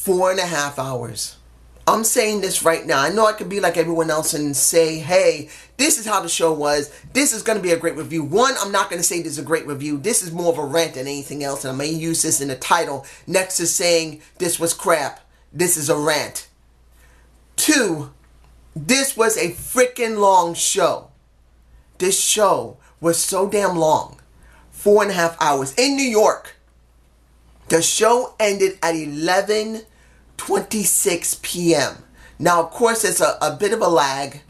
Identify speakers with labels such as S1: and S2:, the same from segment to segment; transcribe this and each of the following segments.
S1: 4.5 hours. I'm saying this right now. I know I could be like everyone else and say, hey, this is how the show was. This is going to be a great review. One, I'm not going to say this is a great review. This is more of a rant than anything else. And I may use this in the title next to saying this was crap. This is a rant. Two, this was a freaking long show. This show was so damn long. 4.5 hours. In New York, the show ended at 11:26 p.m. Now, of course, there's a bit of a lag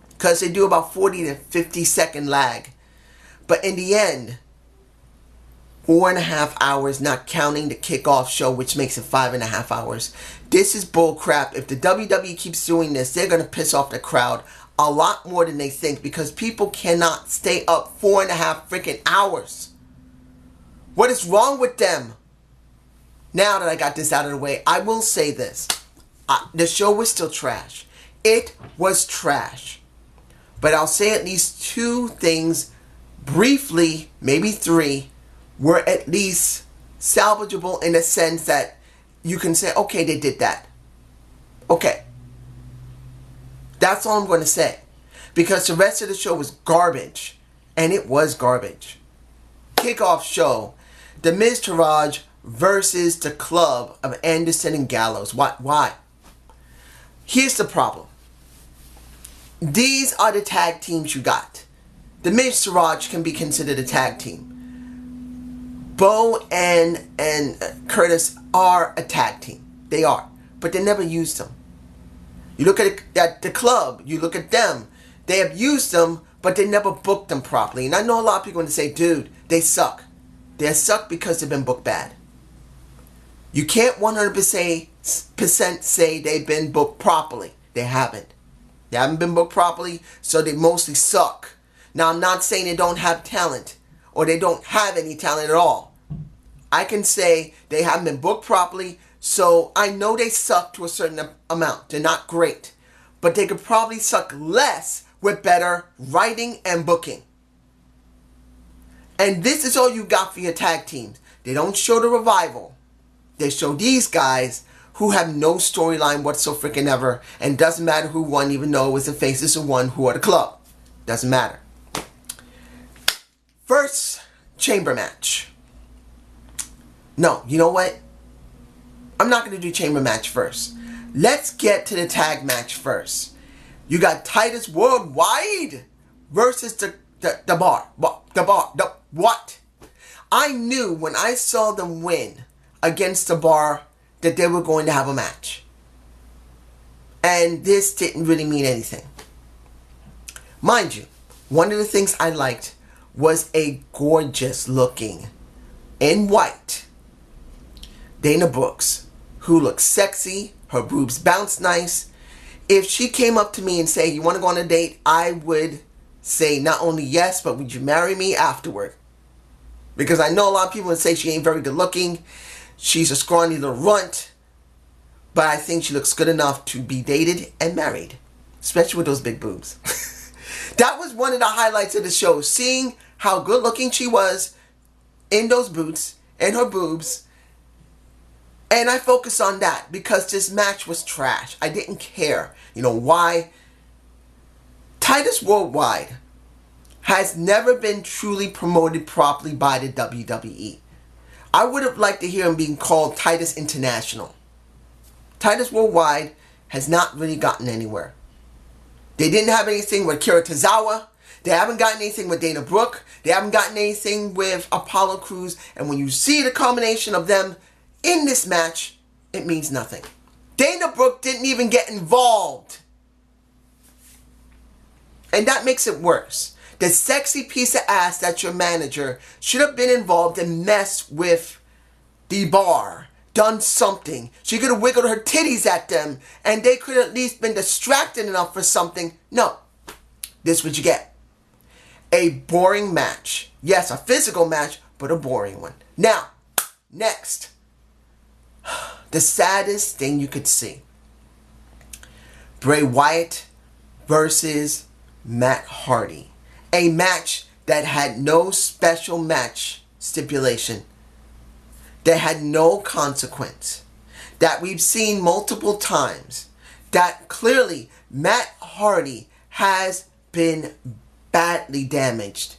S1: because they do about 40 to 50 second lag. But in the end, 4.5 hours, not counting the kickoff show, which makes it 5.5 hours. This is bull crap. If the WWE keeps doing this, they're going to piss off the crowd a lot more than they think, because people cannot stay up 4.5 freaking hours. What is wrong with them? Now that I got this out of the way, I will say this. The show was still trash. It was trash. But I'll say at least two things briefly, maybe three, were at least salvageable in the sense that you can say, okay, they did that. Okay. That's all I'm going to say. Because the rest of the show was garbage. And it was garbage. Kickoff show. The Miz Taraj versus the Club of Anderson and Gallows. Why? Here's the problem. These are the tag teams you got. The Miz Taraj can be considered a tag team. Bo and Curtis are a tag team. They are. But they never used them. You look at the Club, you look at them, they have used them, but they never booked them properly. And I know a lot of people are going to say, dude, they suck. They suck because they've been booked bad. You can't 100% say they've been booked properly. They haven't. They haven't been booked properly, so they mostly suck. Now, I'm not saying they don't have talent, or they don't have any talent at all. I can say they haven't been booked properly, so I know they suck to a certain amount. They're not great. But they could probably suck less with better writing and booking. And this is all you got for your tag teams. They don't show the Revival. They show these guys who have no storyline whatsoever freaking ever. And doesn't matter who won, even though it was the Faces who won, who are the Club. Doesn't matter. First chamber match. No, you know what? I'm not going to do chamber match first. Let's get to the tag match first. You got Titus Worldwide versus the Bar. What? I knew when I saw them win against the Bar that they were going to have a match. And this didn't really mean anything. Mind you, one of the things I liked was a gorgeous looking, in white, Dana Brooks, who looks sexy, her boobs bounce nice. If she came up to me and said, you want to go on a date, I would say not only yes, but would you marry me afterward? Because I know a lot of people would say she ain't very good looking. She's a scrawny little runt. But I think she looks good enough to be dated and married. Especially with those big boobs. That was one of the highlights of the show. Seeing how good looking she was in those boots and her boobs. And I focused on that because this match was trash. I didn't care. You know why? Titus Worldwide has never been truly promoted properly by the WWE. I would have liked to hear him being called Titus International. Titus Worldwide has not really gotten anywhere. They didn't have anything with Kira Tozawa. They haven't gotten anything with Dana Brooke. They haven't gotten anything with Apollo Crews. And when you see the combination of them in this match, it means nothing. Dana Brooke didn't even get involved. And that makes it worse. The sexy piece of ass that's your manager should have been involved and messed with the Bar. Done something. She could have wiggled her titties at them and they could have at least been distracted enough for something. No. This is what you get. A boring match. Yes, a physical match, but a boring one. Now, next. The saddest thing you could see. Bray Wyatt versus Matt Hardy. A match that had no special match stipulation. That had no consequence. that we've seen multiple times that clearly Matt Hardy has been badly damaged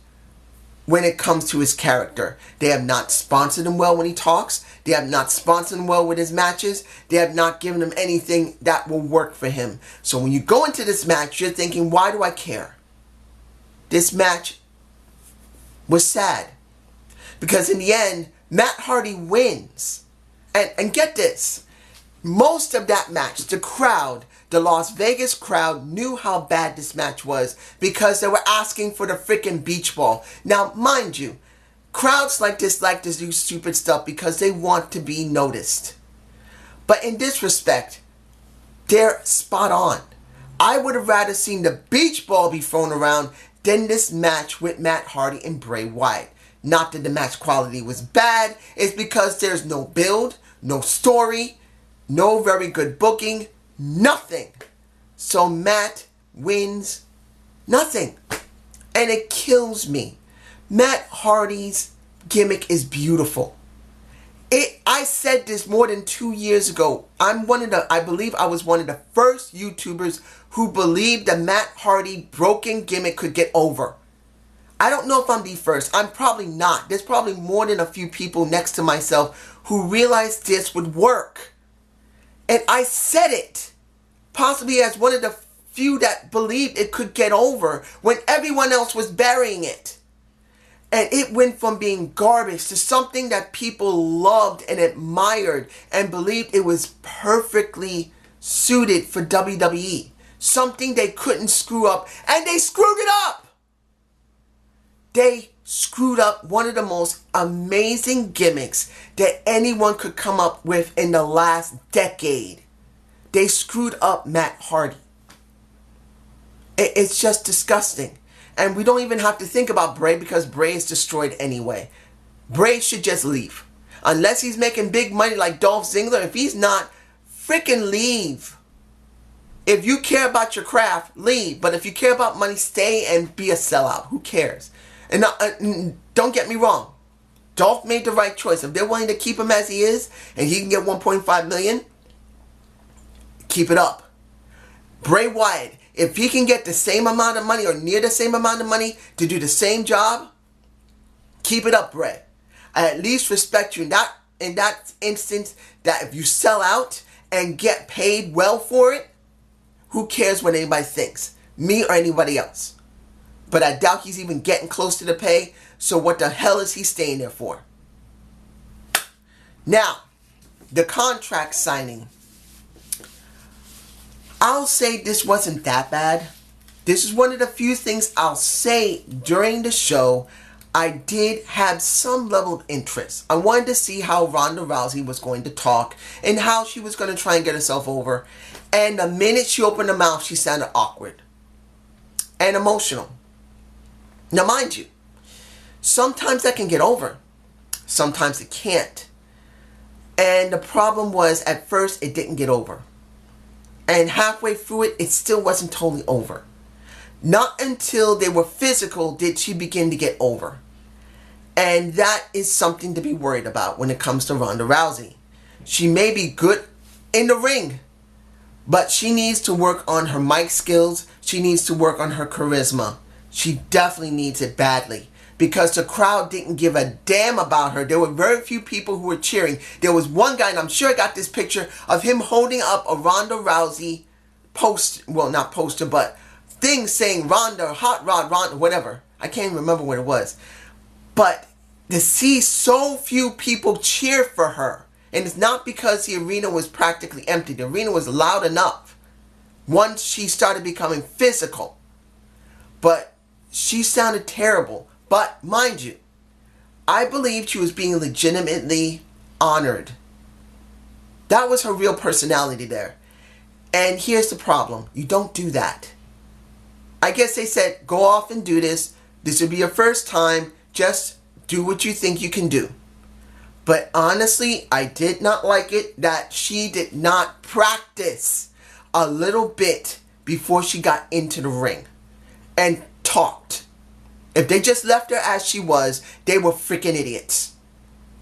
S1: when it comes to his character. They have not sponsored him well when he talks. They have not sponsored him well with his matches. They have not given him anything that will work for him. So when you go into this match, you're thinking, why do I care? This match was sad. Because in the end, Matt Hardy wins. And get this. Most of that match, the crowd, the Las Vegas crowd knew how bad this match was because they were asking for the freaking beach ball. Now, mind you, crowds like to do stupid stuff because they want to be noticed. But in this respect, they're spot on. I would have rather seen the beach ball be thrown around than this match with Matt Hardy and Bray Wyatt. Not that the match quality was bad, it's because there's no build, no story, no very good booking, nothing. So Matt wins nothing. And it kills me. Matt Hardy's gimmick is beautiful. I said this more than 2 years ago. I believe I was one of the first YouTubers who believed the Matt Hardy broken gimmick could get over. I don't know if I'm the first. I'm probably not. There's probably more than a few people next to myself who realized this would work. And I said it, possibly as one of the few that believed it could get over when everyone else was burying it. And it went from being garbage to something that people loved and admired and believed it was perfectly suited for WWE. Something they couldn't screw up, and they screwed it up! They screwed up one of the most amazing gimmicks that anyone could come up with in the last decade. They screwed up Matt Hardy. It's just disgusting. And we don't even have to think about Bray because Bray is destroyed anyway. Bray should just leave. Unless he's making big money like Dolph Ziggler. If he's not, freaking leave. If you care about your craft, leave. But if you care about money, stay and be a sellout. Who cares? And don't get me wrong. Dolph made the right choice. If they're willing to keep him as he is and he can get 1.5 million, keep it up. Bray Wyatt, if he can get the same amount of money or near the same amount of money to do the same job, keep it up, Bray. I at least respect you in that instance that if you sell out and get paid well for it, who cares what anybody thinks? Me or anybody else. But I doubt he's even getting close to the pay, so what the hell is he staying there for? Now, the contract signing. I'll say this wasn't that bad. This is one of the few things I'll say during the show. I did have some level of interest. I wanted to see how Ronda Rousey was going to talk and how she was going to try and get herself over. And the minute she opened her mouth, she sounded awkward and emotional. Now, mind you, sometimes that can get over. Sometimes it can't. And the problem was, at first, it didn't get over. And halfway through it, it still wasn't totally over. Not until they were physical did she begin to get over. And that is something to be worried about when it comes to Ronda Rousey. She may be good in the ring, but she needs to work on her mic skills. She needs to work on her charisma. She definitely needs it badly. Because the crowd didn't give a damn about her. There were very few people who were cheering. There was one guy, and I'm sure I got this picture of him holding up a Ronda Rousey poster, well, not poster, but thing saying Ronda, Hot Rod, Ronda, whatever. I can't even remember what it was. But to see so few people cheer for her, and it's not because the arena was practically empty. The arena was loud enough once she started becoming physical. But she sounded terrible. But mind you, I believed she was being legitimately honored. That was her real personality there. And here's the problem. You don't do that. I guess they said, go off and do this. This will be your first time. Just do what you think you can do. But honestly, I did not like it that she did not practice a little bit before she got into the ring and talked. If they just left her as she was, they were freaking idiots.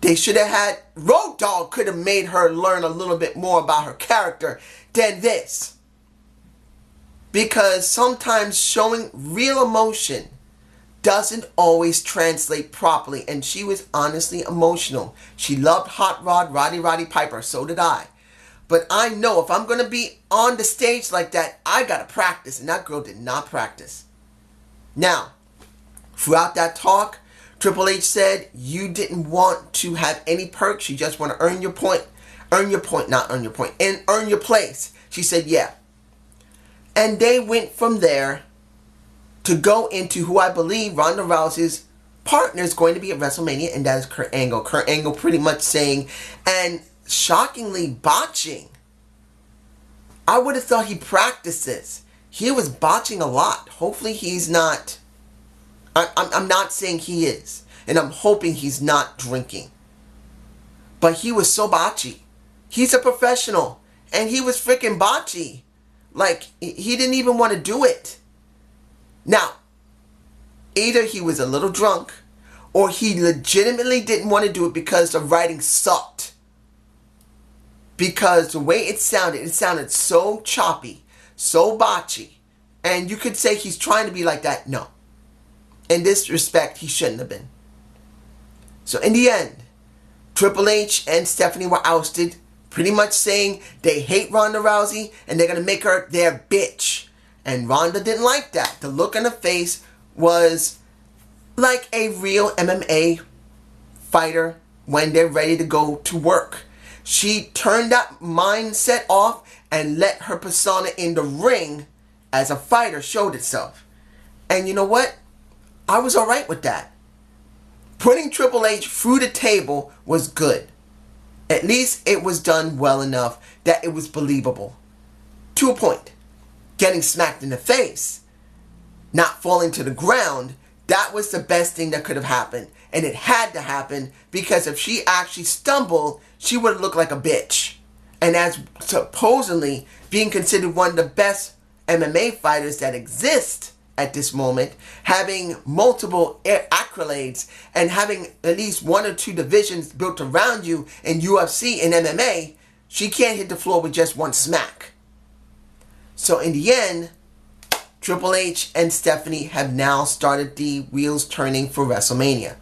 S1: They They should have had, Road Dogg could have made her learn a little bit more about her character than this. Because sometimes showing real emotion doesn't always translate properly. And she was honestly emotional. She loved Hot Rod, Roddy Piper. So did I. But I know if I'm going to be on the stage like that, I got to practice. And that girl did not practice. Now, throughout that talk, Triple H said you didn't want to have any perks. You just want to earn your point. Earn your point, not earn your point. And earn your place. She said, yeah. And they went from there to go into who I believe Ronda Rousey's partner is going to be at WrestleMania, and that is Kurt Angle. Kurt Angle pretty much saying, and shockingly botching. I would have thought he practiced this. He was botching a lot. Hopefully he's not. I'm not saying he is. And I'm hoping he's not drinking. But he was so botchy. He's a professional. And he was freaking botchy. Like, he didn't even want to do it. Now, either he was a little drunk, or he legitimately didn't want to do it because the writing sucked. Because the way it sounded so choppy, so botchy. And you could say he's trying to be like that. No. In this respect, he shouldn't have been. So in the end, Triple H and Stephanie were ousted, pretty much saying they hate Ronda Rousey and they're going to make her their bitch. And Ronda didn't like that. The look on her face was like a real MMA fighter when they're ready to go to work. She turned that mindset off and let her persona in the ring as a fighter showed itself. And you know what? I was alright with that. Putting Triple H through the table was good. At least it was done well enough that it was believable. To a point. Getting smacked in the face, not falling to the ground, that was the best thing that could have happened. And it had to happen because if she actually stumbled, she would have looked like a bitch. And as supposedly being considered one of the best MMA fighters that exist at this moment, having multiple accolades and having at least one or two divisions built around you in UFC and MMA, she can't hit the floor with just one smack. So in the end, Triple H and Stephanie have now started the wheels turning for WrestleMania.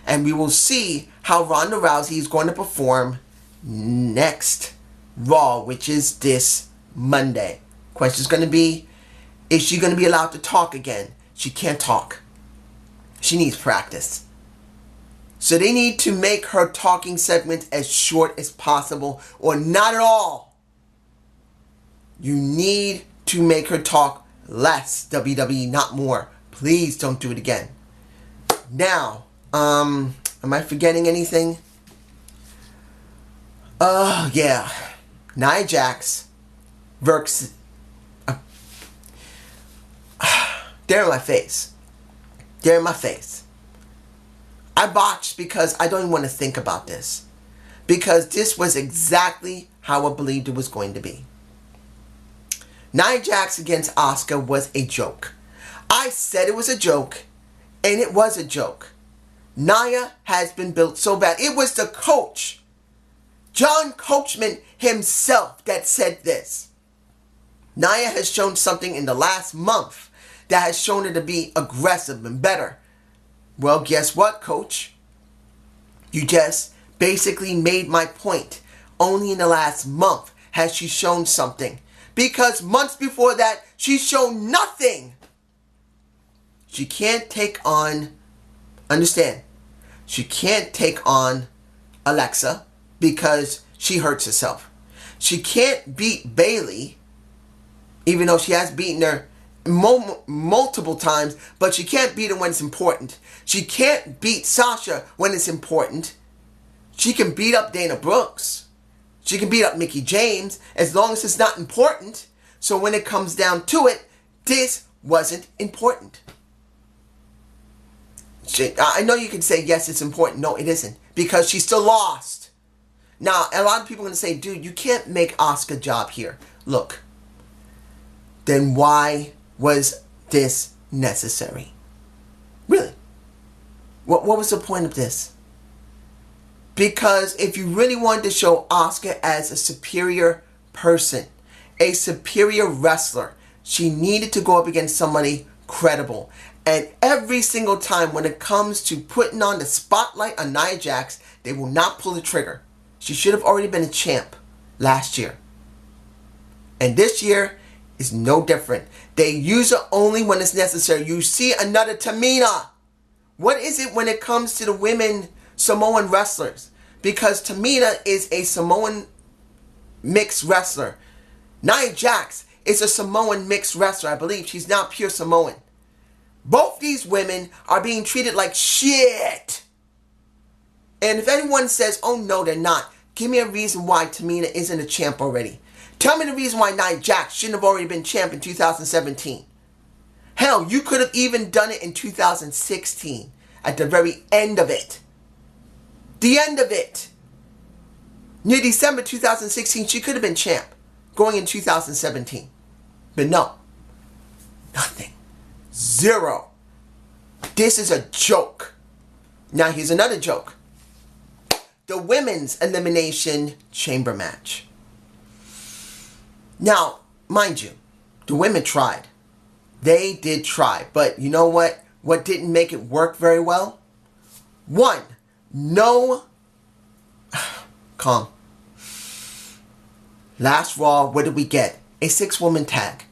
S1: And we will see how Ronda Rousey is going to perform next Raw, which is this Monday. Question is going to be, is she going to be allowed to talk again? She can't talk. She needs practice. So they need to make her talking segments as short as possible or not at all. You need to make her talk less, WWE, not more. Please don't do it again. Now, am I forgetting anything? Yeah. Nia Jax versus... they're in my face. They're in my face. I botched because I don't even want to think about this. Because this was exactly how I believed it was going to be. Nia Jax against Asuka was a joke. I said it was a joke, and it was a joke. Nia has been built so bad. It was the coach, John Coachman himself, that said this. Nia has shown something in the last month that has shown her to be aggressive and better. Well, guess what, coach? You just basically made my point. Only in the last month has she shown something. Because months before that, she showed nothing. She can't take on, understand, she can't take on Alexa because she hurts herself. She can't beat Bayley, even though she has beaten her multiple times, but she can't beat her when it's important. She can't beat Sasha when it's important. She can beat up Dana Brooks. She can beat up Mickie James as long as it's not important. So when it comes down to it, this wasn't important. I know you can say, yes, it's important. No, it isn't. Because she still lost. Now, a lot of people are going to say, dude, you can't make Asuka job here. Look. Then why was this necessary? Really? What was the point of this? Because if you really wanted to show Asuka as a superior person, a superior wrestler, she needed to go up against somebody credible. And every single time when it comes to putting on the spotlight on Nia Jax, they will not pull the trigger. She should have already been a champ last year. And this year is no different. They use her only when it's necessary. You see another Tamina. What is it when it comes to the women Samoan wrestlers? Because Tamina is a Samoan mixed wrestler. Nia Jax is a Samoan mixed wrestler. I believe she's not pure Samoan. Both these women are being treated like shit. And if anyone says, oh no, they're not, give me a reason why Tamina isn't a champ already. Tell me the reason why Nia Jax shouldn't have already been champ in 2017. Hell, you could have even done it in 2016. At the very end of it. The end of it. Near December 2016, she could have been champ. Going in 2017. But no. Nothing. Zero. This is a joke. Now here's another joke. The Women's Elimination Chamber match. Now, mind you, the women tried. They did try. But you know what? What didn't make it work very well? One, no... Calm. Last Raw, what did we get? A 6-woman tag.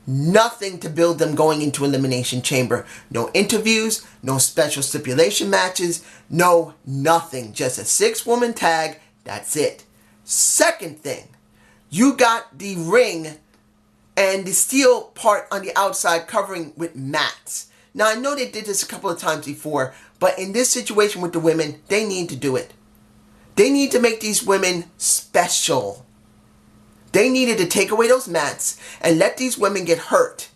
S1: Nothing to build them going into Elimination Chamber. No interviews, no special stipulation matches, no nothing. Just a 6-woman tag, that's it. Second thing, you got the ring and the steel part on the outside covering with mats. Now I know they did this a couple of times before, but in this situation with the women, they need to do it. They need to make these women special. They needed to take away those mats and let these women get hurt.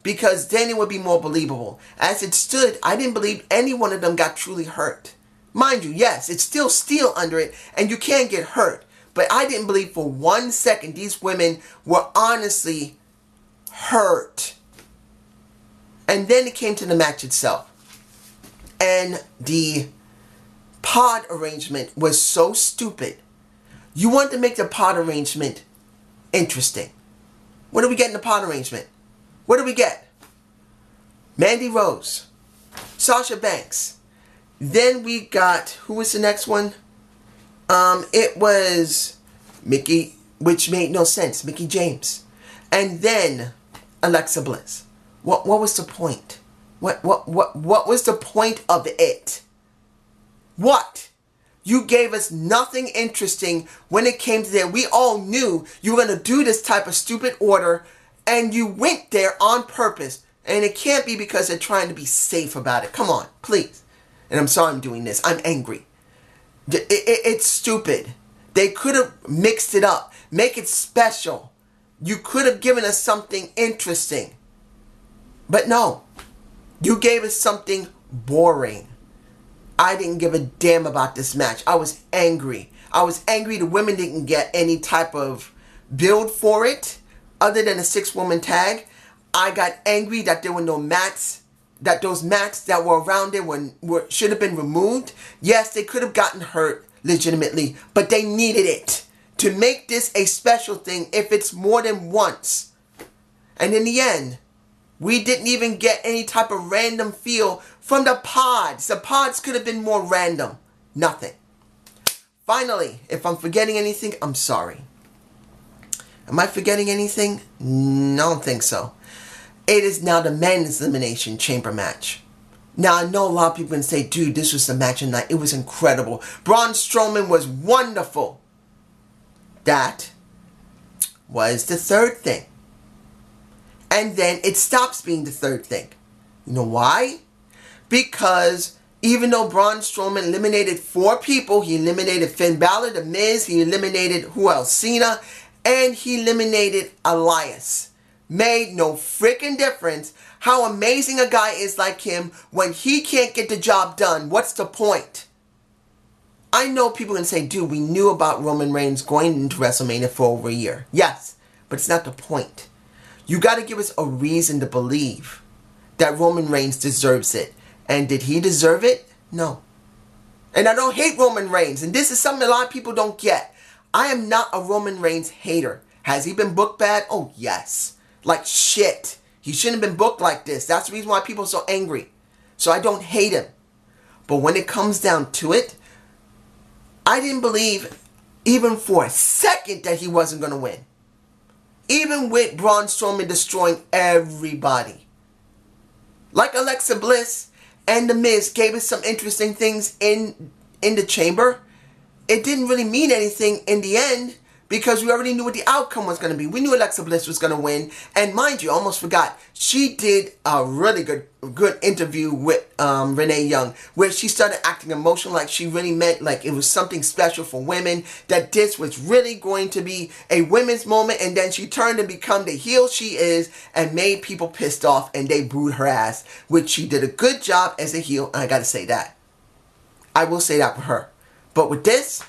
S1: Because then it would be more believable. As it stood, I didn't believe any one of them got truly hurt. Mind you, yes, it's still steel under it and you can't get hurt. But I didn't believe for 1 second these women were honestly hurt. And then it came to the match itself. And the pod arrangement was so stupid. You want to make the pod arrangement interesting. What do we get in the pod arrangement? What do we get? Mandy Rose, Sasha Banks. Then we got, who was the next one? It was Mickey, which made no sense. Mickey James. And then Alexa Bliss. What was the point? What was the point of it? What? You gave us nothing interesting when it came to there. We all knew you were going to do this type of stupid order, and you went there on purpose. And it can't be because they're trying to be safe about it. Come on, please. And I'm sorry I'm doing this. I'm angry. It's stupid. They could have mixed it up. Make it special. You could have given us something interesting. But no. You gave us something boring. I didn't give a damn about this match. I was angry. I was angry the women didn't get any type of build for it other than a 6-woman tag. I got angry that there were no mats, that those mats that were around there should have been removed. Yes, they could have gotten hurt legitimately, but they needed it to make this a special thing if it's more than once. And in the end, we didn't even get any type of random feel from the pods. The pods could have been more random. Nothing. Finally, if I'm forgetting anything, I'm sorry. Am I forgetting anything? No, I don't think so. It is now the men's Elimination Chamber match. Now, I know a lot of people can say, dude, this was the match of the night. It was incredible. Braun Strowman was wonderful. That was the third thing. And then it stops being the third thing. You know why? Because even though Braun Strowman eliminated 4 people, he eliminated Finn Balor, The Miz, he eliminated, who else? Cena, and he eliminated Elias. Made no freaking difference how amazing a guy is like him when he can't get the job done. What's the point? I know people can say, dude, we knew about Roman Reigns going into WrestleMania for over a year. Yes, but it's not the point. You got to give us a reason to believe that Roman Reigns deserves it. And did he deserve it? No. And I don't hate Roman Reigns. And this is something a lot of people don't get. I am not a Roman Reigns hater. Has he been booked bad? Oh, yes. Like shit. He shouldn't have been booked like this. That's the reason why people are so angry. So I don't hate him. But when it comes down to it, I didn't believe even for a second that he wasn't going to win. Even with Braun Strowman destroying everybody. Like Alexa Bliss and The Miz gave us some interesting things in the chamber, it didn't really mean anything in the end because we already knew what the outcome was going to be. We knew Alexa Bliss was going to win. And mind you, I almost forgot, she did a really good interview with Renee Young where she started acting emotional like she really meant like it was something special for women, that this was really going to be a women's moment, and then she turned and become the heel she is and made people pissed off and they booed her ass, which she did a good job as a heel, and I gotta say that. I will say that for her. But with this,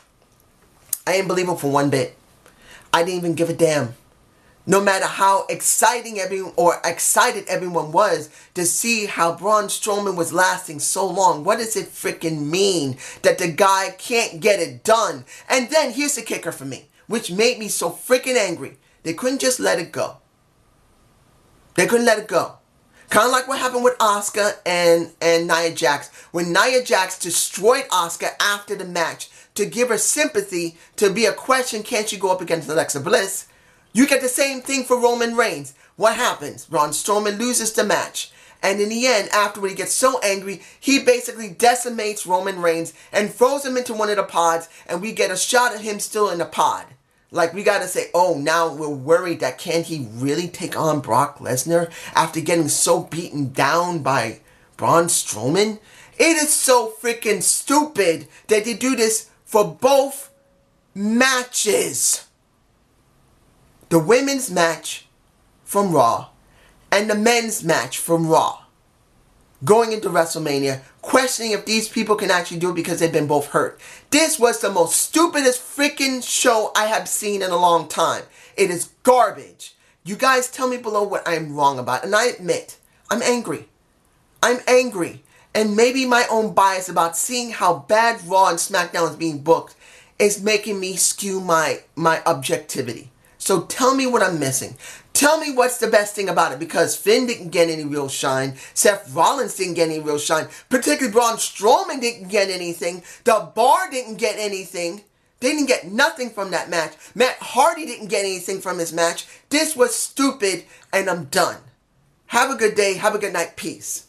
S1: I didn't believe it for one bit. I didn't even give a damn. No matter how excited everyone was to see how Braun Strowman was lasting so long. What does it freaking mean that the guy can't get it done? And then here's the kicker for me, which made me so freaking angry. They couldn't just let it go. They couldn't let it go. Kind of like what happened with Asuka and Nia Jax. When Nia Jax destroyed Asuka after the match to give her sympathy, to be a question, can't she go up against Alexa Bliss? You get the same thing for Roman Reigns. What happens? Braun Strowman loses the match. And in the end, afterward, he gets so angry, he basically decimates Roman Reigns and throws him into one of the pods, and we get a shot of him still in the pod. Like, we gotta say, oh, now we're worried that can he really take on Brock Lesnar after getting so beaten down by Braun Strowman? It is so freaking stupid that they do this for both matches. The women's match from Raw and the men's match from Raw. Going into WrestleMania, questioning if these people can actually do it because they've been both hurt. This was the most stupidest freaking show I have seen in a long time. It is garbage. You guys tell me below what I'm wrong about. And I admit, I'm angry. I'm angry. And maybe my own bias about seeing how bad Raw and SmackDown is being booked is making me skew my objectivity. So tell me what I'm missing. Tell me what's the best thing about it, because Finn didn't get any real shine. Seth Rollins didn't get any real shine. Particularly Braun Strowman didn't get anything. The Bar didn't get anything. They didn't get nothing from that match. Matt Hardy didn't get anything from his match. This was stupid, and I'm done. Have a good day. Have a good night. Peace.